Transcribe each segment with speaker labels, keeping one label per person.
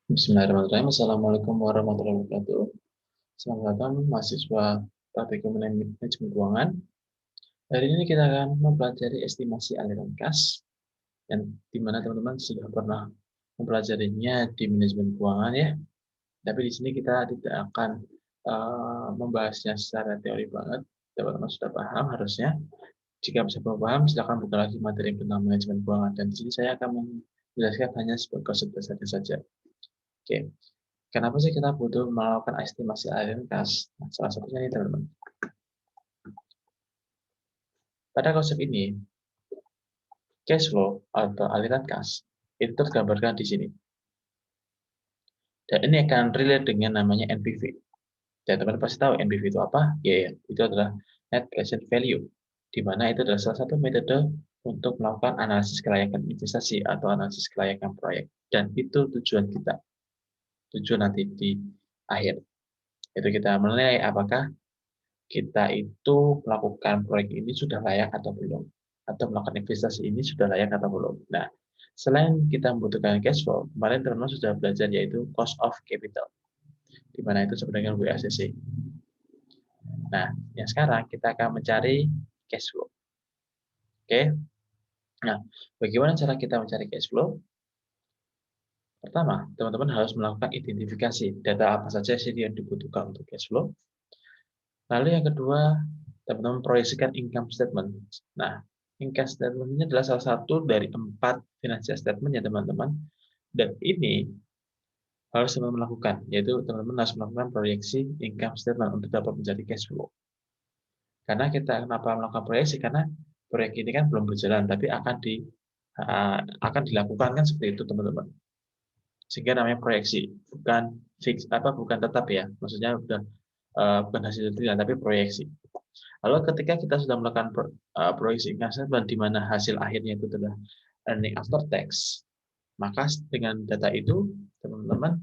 Speaker 1: Bismillahirrahmanirrahim. Assalamualaikum warahmatullahi wabarakatuh. Selamat datang mahasiswa Praktikum Manajemen Keuangan. Hari ini kita akan mempelajari estimasi aliran kas, yang di mana teman-teman sudah pernah mempelajarinya di manajemen keuangan ya. Tapi di sini kita tidak akan membahasnya secara teori banget. Teman-teman sudah paham harusnya. Jika bisa paham, silakan buka lagi materi tentang manajemen keuangan. Dan di sini saya akan menjelaskan hanya sebagai konsep dasarnya saja. Oke. Kenapa sih kita butuh melakukan estimasi aliran kas? Nah, salah satunya ini teman-teman. Pada konsep ini, cash flow atau aliran kas itu tergambarkan di sini. Dan ini akan relate dengan namanya NPV. Dan teman-teman pasti tahu NPV itu apa? Ya, itu adalah Net Present Value, di mana itu adalah salah satu metode untuk melakukan analisis kelayakan investasi atau analisis kelayakan proyek. Dan itu tujuan kita. Tujuan nanti di akhir. Itu kita menilai apakah kita itu melakukan proyek ini sudah layak atau belum, atau melakukan investasi ini sudah layak atau belum. Nah, selain kita membutuhkan cash flow, kemarin teman-teman sudah belajar yaitu cost of capital, di mana itu sebenarnya WACC. Nah, yang sekarang kita akan mencari cash flow. Oke. Nah, bagaimana cara kita mencari cash flow? Pertama, teman-teman harus melakukan identifikasi data apa saja sih yang dibutuhkan untuk cash flow. Lalu yang kedua, teman-teman proyeksikan income statement. Nah, income statement ini adalah salah satu dari 4 financial statement ya teman-teman. Dan ini harus teman-teman lakukan, yaitu teman-teman harus melakukan proyeksi income statement untuk dapat mencari cash flow. Karena kita kenapa melakukan proyeksi? Karena proyek ini kan belum berjalan, tapi akan dilakukan kan seperti itu teman-teman. Sehingga namanya proyeksi, bukan fix bukan tetap ya. Maksudnya bukan hasil penelitian, tapi proyeksi. Lalu ketika kita sudah melakukan proyeksi income statement di mana hasil akhirnya itu adalah earning after tax, maka dengan data itu teman-teman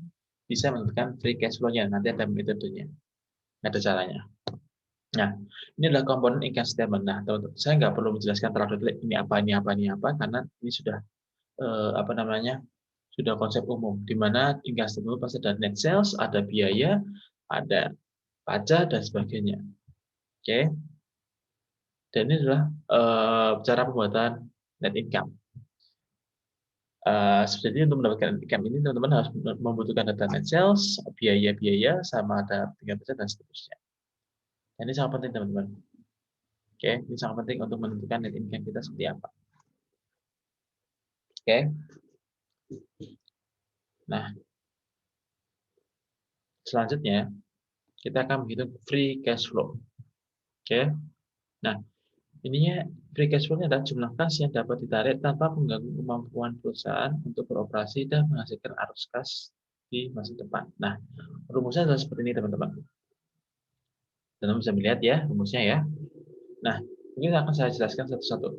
Speaker 1: bisa menentukan free cash flow-nya. Nanti ada metodenya, ada caranya. Nah, ini adalah komponen income statement. Nah, teman-teman, saya nggak perlu menjelaskan terlalu detail ini apa, karena ini sudah sudah konsep umum, di mana income statement pasti ada net sales, ada biaya, ada pajak dan sebagainya. Oke. Dan ini adalah cara pembuatan net income. Sebenarnya untuk mendapatkan income ini teman-teman harus membutuhkan data net sales, biaya-biaya, sama ada tingkat pajak dan seterusnya. Dan ini sangat penting teman-teman. Oke, ini sangat penting untuk menentukan net income kita seperti apa. Oke. Nah, selanjutnya kita akan menghitung free cash flow. Oke. Nah, ininya free cash flow-nya adalah jumlah kas yang dapat ditarik tanpa mengganggu kemampuan perusahaan untuk beroperasi dan menghasilkan arus kas di masa depan. Nah, rumusnya adalah seperti ini teman-teman. Teman-teman bisa melihat ya rumusnya ya. Nah, ini akan saya jelaskan satu-satu.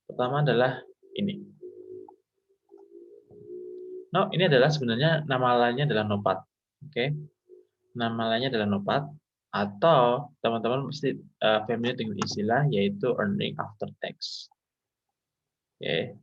Speaker 1: Pertama adalah ini. No, ini adalah sebenarnya nama lainnya adalah NOPAT. Oke. Nama lainnya adalah NOPAT, atau teman-teman mesti familiar dengan istilah yaitu earning after tax. Oke.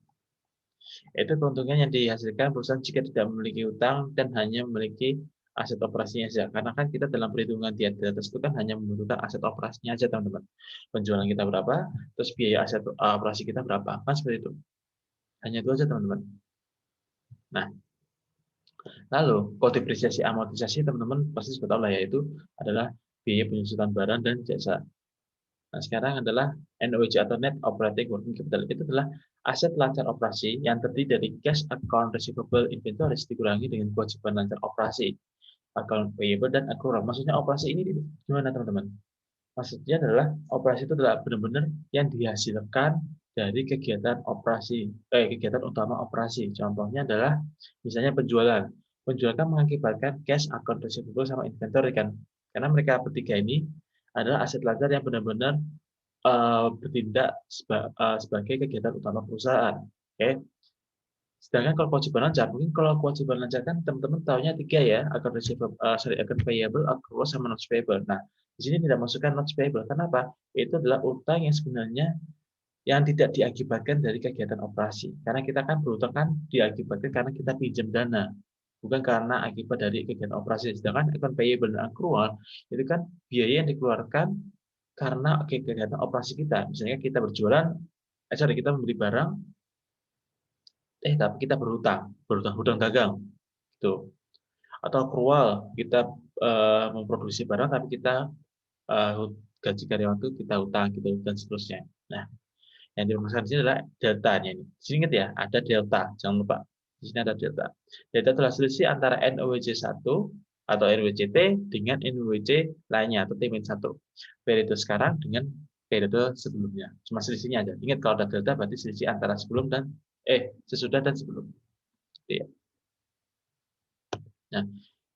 Speaker 1: Itu keuntungan yang dihasilkan perusahaan jika tidak memiliki utang dan hanya memiliki aset operasinya saja. Karena kan kita dalam perhitungan di atas itu kan hanya membutuhkan aset operasinya saja, teman-teman. Penjualan kita berapa, terus biaya aset operasi kita berapa. Kan seperti itu. Hanya itu saja, teman-teman. Nah, lalu kalau depresiasi amortisasi teman-teman pasti sudah tahu lah, yaitu adalah biaya penyusutan barang dan jasa. Nah, sekarang adalah NOC atau Net Operating Working Capital. Itu adalah aset lancar operasi yang terdiri dari cash account receivable inventories dikurangi dengan kewajiban lancar operasi, account payable dan accrual. Maksudnya operasi ini gimana teman-teman? Maksudnya adalah operasi itu adalah benar-benar yang dihasilkan dari kegiatan kegiatan utama operasi. Contohnya adalah misalnya penjualan. Penjualan kan mengakibatkan cash account receivable sama inventory kan. Karena mereka bertiga ini adalah aset lancar yang benar-benar bertindak sebagai kegiatan utama perusahaan. Oke. Sedangkan kalau kewajiban lancar, mungkin kalau kewajiban lancar kan teman-teman tahunya tiga ya, account payable, accrual, sama notes payable. Nah, di sini tidak masukkan notes payable. Kenapa? Itu adalah utang yang sebenarnya yang tidak diakibatkan dari kegiatan operasi. Karena kita kan berutang kan diakibatkan karena kita pinjam dana. bukan karena akibat dari kegiatan operasi. Sedangkan account payable dan accrual itu kan biaya yang dikeluarkan karena kegiatan operasi kita. Misalnya kita berjualan, kita membeli barang, tapi kita berhutang dagang, gitu. Atau accrual, kita memproduksi barang tapi kita gaji karyawan itu kita hutang gitu dan seterusnya. Nah, yang dimaksudkan di sini adalah deltanya ini. Di sini ingat ya, ada delta, jangan lupa. Di sini ada delta. Delta adalah selisih antara NOWC1 atau NWCT dengan NWC lainnya atau T-1. Periode sekarang dengan periode sebelumnya. Cuma selisihnya aja. Ingat kalau ada delta berarti selisih antara sebelum dan sesudah dan sebelum. Ya. Nah,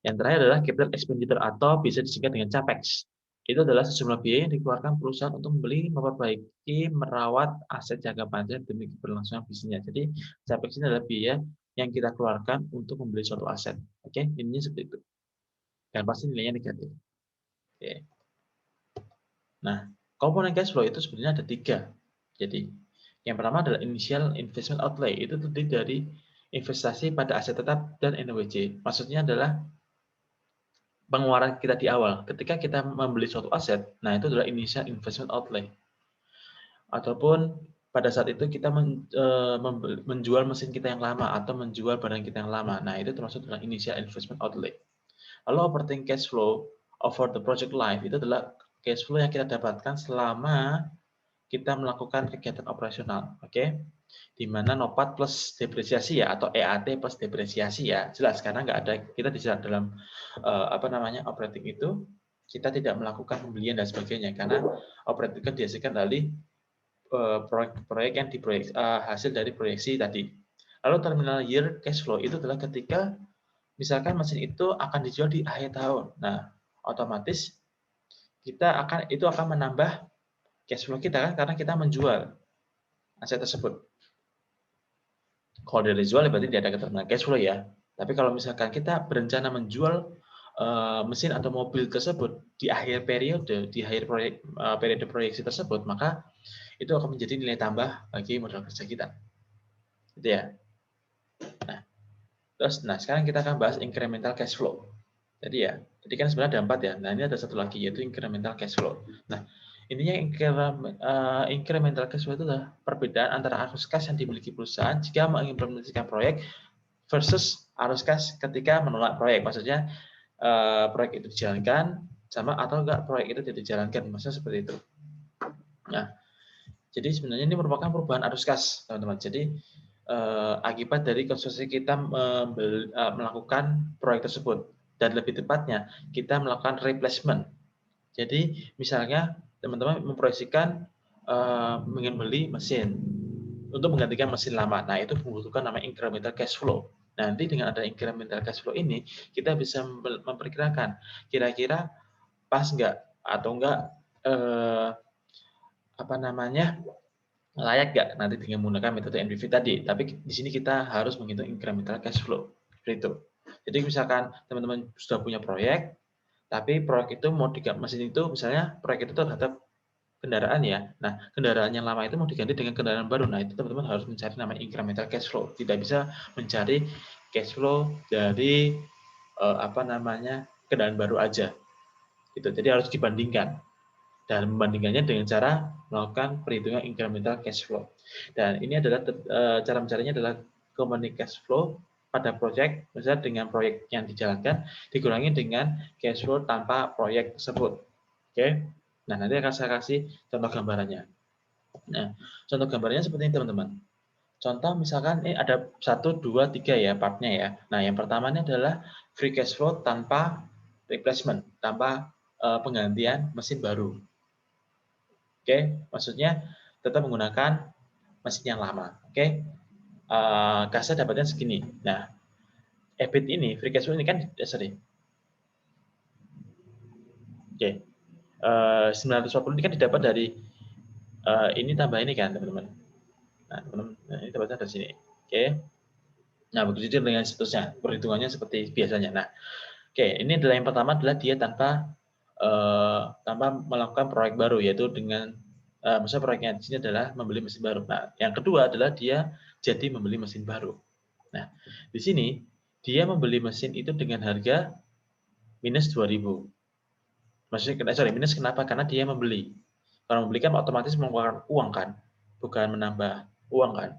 Speaker 1: yang terakhir adalah capital expenditure atau bisa disingkat dengan CAPEX. Itu adalah sejumlah biaya yang dikeluarkan perusahaan untuk membeli, memperbaiki, merawat aset jangka panjang demi keberlangsungan bisnisnya. Jadi, CAPEX ini adalah biaya yang kita keluarkan untuk membeli suatu aset. Oke, ininya seperti itu. Dan pasti nilainya negatif. Oke. Nah, komponen cash flow itu sebenarnya ada 3. Jadi, yang pertama adalah initial investment outlay. Itu terdiri dari investasi pada aset tetap dan NWC. Maksudnya adalah pengeluaran kita di awal. Ketika kita membeli suatu aset, nah itu adalah initial investment outlay. Ataupun pada saat itu kita menjual mesin kita yang lama atau menjual barang kita yang lama. Nah, itu termasuk dalam initial investment outlay. Lalu operating cash flow over the project life itu adalah cash flow yang kita dapatkan selama kita melakukan kegiatan operasional. Oke. Di mana NOPAT plus depresiasi ya atau EAT plus depresiasi ya. Jelas karena nggak ada kita di dalam operating itu kita tidak melakukan pembelian dan sebagainya karena operating kan dihasilkan dari proyek yang diproyek hasil dari proyeksi tadi. Lalu terminal year cash flow itu adalah ketika misalkan mesin itu akan dijual di akhir tahun. Nah, otomatis itu akan menambah cash flow kita kan karena kita menjual aset tersebut. Kalau dari jual berarti tidak ada keterangan cash flow ya. Tapi kalau misalkan kita berencana menjual mesin atau mobil tersebut di akhir periode, di akhir periode proyeksi tersebut, maka itu akan menjadi nilai tambah bagi modal kerja kita. Gitu ya. Nah, sekarang kita akan bahas incremental cash flow. Jadi kan sebenarnya ada 4 ya. Nah, ini ada satu lagi yaitu incremental cash flow. Nah, intinya incremental cash flow itu adalah perbedaan antara arus kas yang dimiliki perusahaan jika mengimplementasikan proyek versus arus kas ketika menolak proyek. Maksudnya proyek itu dijalankan sama atau enggak proyek itu tidak dijalankan. Maksudnya seperti itu. Nah, jadi sebenarnya ini merupakan perubahan arus kas, teman-teman. Jadi akibat dari konstruksi kita melakukan proyek tersebut dan lebih tepatnya kita melakukan replacement. Jadi misalnya teman-teman memproyeksikan ingin beli mesin untuk menggantikan mesin lama. Nah, itu membutuhkan namanya incremental cash flow. Nanti dengan ada incremental cash flow ini kita bisa memperkirakan kira-kira pas nggak atau nggak layak nggak nanti dengan menggunakan metode NPV tadi. Tapi di sini kita harus menghitung incremental cash flow. Seperti itu. Jadi misalkan teman-teman sudah punya proyek, tapi proyek itu mau diganti mesin itu, misalnya proyek itu terhadap kendaraan ya. Nah, kendaraan yang lama itu mau diganti dengan kendaraan baru. Nah, itu teman-teman harus mencari namanya incremental cash flow. Tidak bisa mencari cash flow dari kendaraan baru aja. Gitu. Jadi harus dibandingkan. Dan membandingkannya dengan cara melakukan perhitungan incremental cash flow. Dan ini adalah cara mencarinya adalah combined cash flow pada proyek, misalnya dengan proyek yang dijalankan dikurangi dengan cash flow tanpa proyek tersebut. Oke. Nah, nanti akan saya kasih contoh gambarannya. Nah, contoh gambarannya seperti ini, teman-teman. Contoh misalkan ini ada 1, 2, 3 ya partnya ya. Nah, yang pertama ini adalah free cash flow tanpa replacement, tanpa penggantian mesin baru. Oke, maksudnya tetap menggunakan mesin yang lama. Oke, kasnya dapatnya segini. Nah, EBIT ini, free cash flow ini kan sorry. Oke, 940 ini kan didapat dari ini tambah ini kan, teman-teman. Nah, teman-teman, ini dapatnya dari sini. Oke. Nah, begitu dengan seterusnya. Perhitungannya seperti biasanya. Nah, oke, ini adalah yang pertama adalah dia tanpa melakukan proyek baru, yaitu dengan maksudnya proyeknya di sini adalah membeli mesin baru. Nah, yang kedua adalah dia jadi membeli mesin baru. Nah, di sini dia membeli mesin itu dengan harga minus 2.000. Maksudnya, sorry, minus kenapa? Karena dia membeli. Kalau membeli kan otomatis mengeluarkan uang kan, bukan menambah uang kan.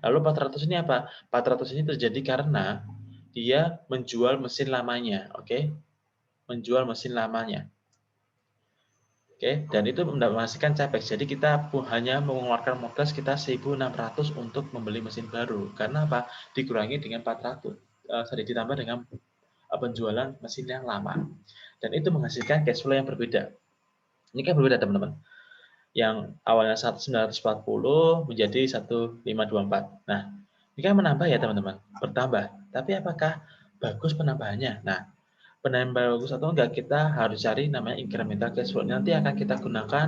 Speaker 1: Lalu 400 ini apa? 400 ini terjadi karena dia menjual mesin lamanya, oke? Menjual mesin lamanya. Oke, dan itu menghasilkan capex. Jadi kita hanya mengeluarkan modal sekitar 1.600 untuk membeli mesin baru. Karena apa? Dikurangi dengan 400, ditambah dengan penjualan mesin yang lama. Dan itu menghasilkan cash flow yang berbeda. Ini kan berbeda teman-teman. Yang awalnya 940 menjadi 1524. Nah, ini kan menambah ya teman-teman, bertambah. Tapi apakah bagus penambahannya? Nah, penambah bagus atau enggak, kita harus cari namanya incremental cash flow. Nanti akan kita gunakan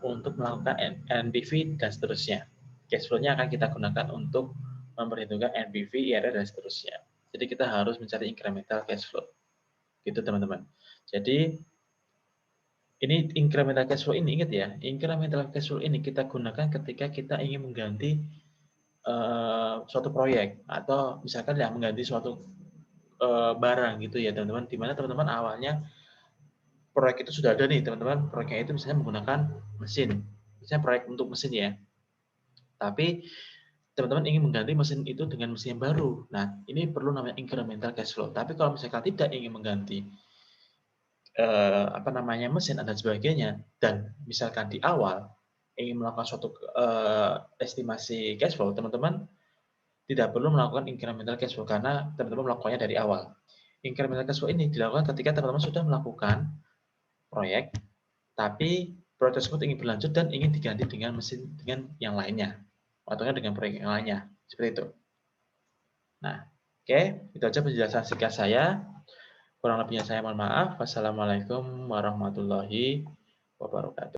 Speaker 1: untuk melakukan NPV dan seterusnya. Cash flow-nya akan kita gunakan untuk memperhitungkan NPV, IRR, dan seterusnya. Jadi kita harus mencari incremental cash flow. Gitu teman-teman. Jadi ini incremental cash flow ini, ingat ya, incremental cash flow ini kita gunakan ketika kita ingin mengganti suatu proyek atau misalkan ya mengganti suatu barang gitu ya teman-teman, di mana teman-teman awalnya proyek itu sudah ada nih teman-teman, proyeknya itu misalnya menggunakan mesin, misalnya proyek untuk mesin ya, tapi teman-teman ingin mengganti mesin itu dengan mesin yang baru. Nah, ini perlu namanya incremental cash flow. Tapi kalau misalkan tidak ingin mengganti mesin dan sebagainya, dan misalkan di awal ingin melakukan suatu estimasi cash flow, teman-teman tidak perlu melakukan incremental cash flow karena teman-teman melakukannya dari awal. Incremental cash flow ini dilakukan ketika teman-teman sudah melakukan proyek, tapi proyek tersebut ingin berlanjut dan ingin diganti dengan mesin dengan yang lainnya, atau dengan proyek yang lainnya, seperti itu. Nah, oke, itu aja penjelasan singkat saya. Kurang lebihnya saya mohon maaf. Wassalamualaikum warahmatullahi wabarakatuh.